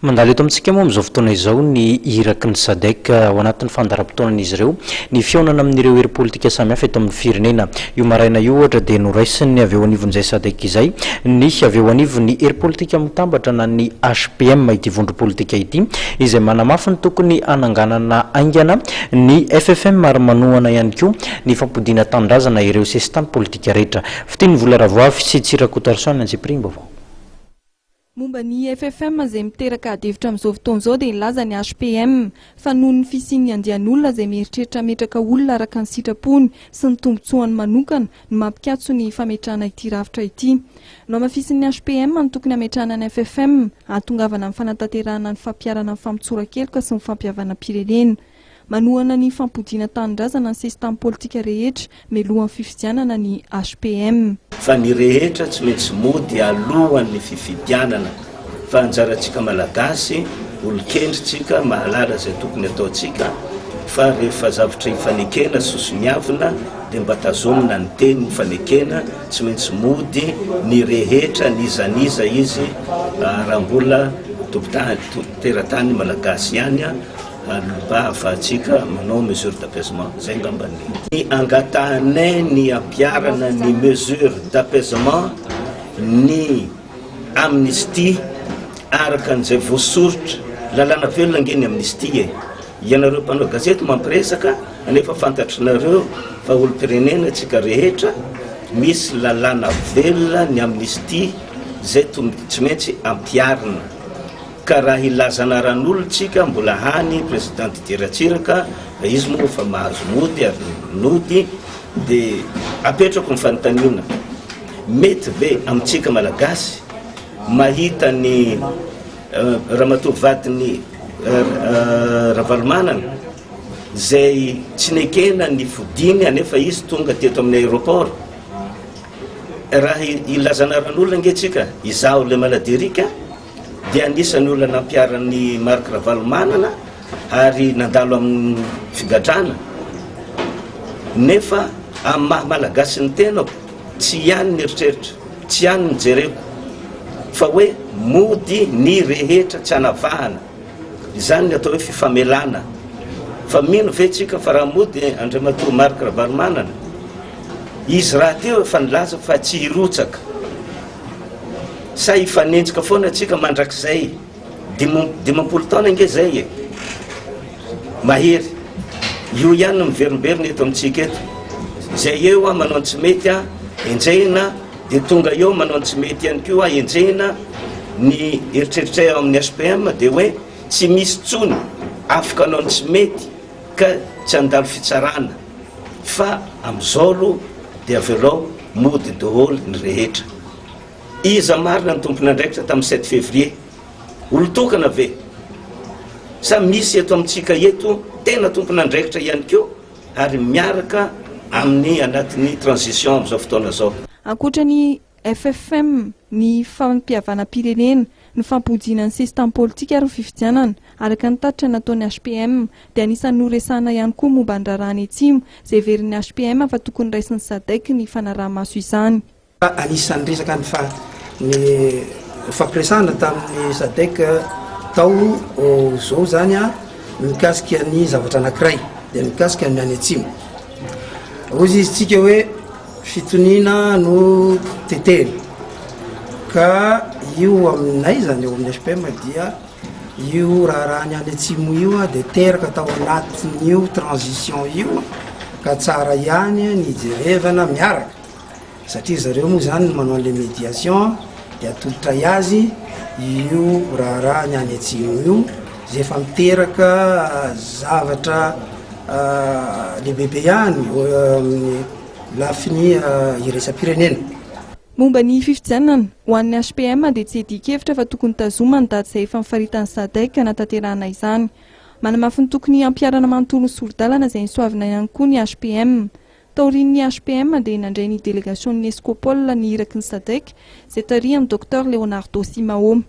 Mandalo eto amintsika moa amin'izao fotoana izao ny iraky ny SADC ao anatin'ny fandaharam-potoanan'izy ireo ny fihaonana amin'ireo hery politika samihafa eto amin'ny firenena. Io maraina io ohatra dia noraisiny avy eo anivon'izay SADC izay ny avy eo anivon'ny hery politika mitambatra na ny HPM ity vondro politika ity izay manamafy ny tokony ananganana aingana ny FFM ary manohana ihany koa ny fampodina tandrazana ireo sesitany politika rehetra. Fiteny vola ravoafy sy Tsirakotarson Antsipringo vaovao. Momba ny FFM izay miteraka adevitra amin'izao fotoana izao dia nilaza ny HPM fa noho ny fisian'ny andian'olona izay mieritreritra metraka olona araka ny sitrapony sy ny tombotsoany manokana no mampikatso ny fametrahana ity rafitra ity. No amafisin'ny HPM ny tokony hametrahana ny FFM hatongavana amin'ny fanatanterahana ny fampiarana amin'ny fampitsoran-keloka sy ny fampihavana pirenena. Manohana ny fampodina tanindrazana ny sesitany politika rehetra mialohan'ny fifidianana ny HPM. Fa ny rehetra tsy maintsy mody alohan'ny fifidianana fa anjarantsika malagasy olon-kendritsika mahalala izay tokony ataontsika fa rehefa zavatra hifanekena sosoniavina dia mba tazomina ny teny mifanekena tsy maintsy mody ny rehetra nizaniza izy raha mbola teratany malagasy ihany mba ahafahantsika manao mesure d'apaisement zay ngambany ny angatahanay ny ampiarana ny mesure d'apaisement ny amnistie araka an'izay voasoritra lalàna velona angeny amnistie ianareo mpanao gazety mampiresaka anefa fantatrinareo fa olo-pirenena tsika rehetra misy lalàna velona ny amnistie zay tsy maintsy ampiarina ka raha ilazana ran'olontsika mbola hany présidente Diratsiraka izy moa fa mahazo mody ary nody dia apetrako ny fanontaniana mety ve amintsika malagasy mahita ny ramatoavadiny Ravalomanana zay tsy nekena ny fodiny anefa izy tonga teto amin'ny aéroport raha ilazana ran'olona ngetsika izaho le maladirika dia anisany olona nampiaran'ny Marc Ravalomanana ary nandalo amin'ny figadrana nefa amin'ny maha malagasy ny tenako tsy ihany ny eritreritra tsy ihany ny jereko fa hoe mody ny rehetra tsy hanavahana izany ny atao hoe fifamelana fa mino ve tsika fa raha mody andriamatoa Marc Ravalomanana izy raha teo efa nilaza fa tsy hirotsaka sa hifanenjika foana atsika mandrakizay dimampolo taona inge zay e mahery io ihany no miverimberina eto amintsika eto zay eo a manao tsy mety a enjehina dia tonga eo manao tsy mety ihany koa enjehina ny eritreritray ao amin'ny HPM dia hoe tsy misy tsony afaka anao tsy mety ka tsy andalo fitsarana fa amin'izao aloha dia avelao mody daholo ny rehetra. Iza marina ny tompon'andraikitra tamin'ny 7 février olon-tokana ve sa misy eto amintsika eto tena tompon'andraikitra ihany koa ary miaraka amin'ny anatin'ny transition amin'izao fotoana izao. Ankoatra ny FFM ny fampihavana pirenena ny fampodina ny sesitany politika ary fifidianana araka ny tatitra nataon'ny HPM dia anisany noresahana ihany koa momba ny rarahany atsimo izay verin'ny HPM fa tokony raisin'ny SADC ny fanaraha-maso izany. Anisan'ny resaka ny fampiresahana tamin'ny SADC tao zao zany a mikasika ny zavatra anankiray dia mikasika ny any atsimo. Ozy izy tsika hoe fitoniana no tetely ka io aminay zany eo amin'ny HPM dia io raha ny any atsimo io dia teraka tao anatin'io transition io ka tsara ihany ny jerevana miaraka satria zareo moa zany manao le médiation dia atolotra azy io raha ny any atsimo io zay efa miteraka zavatra lehibe ihany amin'ny lafiny iraisam-pirenena. Momba ny fifidianana ho an'ny HPM dia tsy hedikevitra fa tokony tazomana daty izay efa mifaritan'ny SADC hanatanterahana izany. Manamafy ny tokony ampiarana manontolo ny sorodalana izay nisoavina ihany koa ny HPM. Taorian'ny HPM dia nandray ny délégation Nescopole ny iraky ny SADC izay tarihany Dr Leonardo Simao.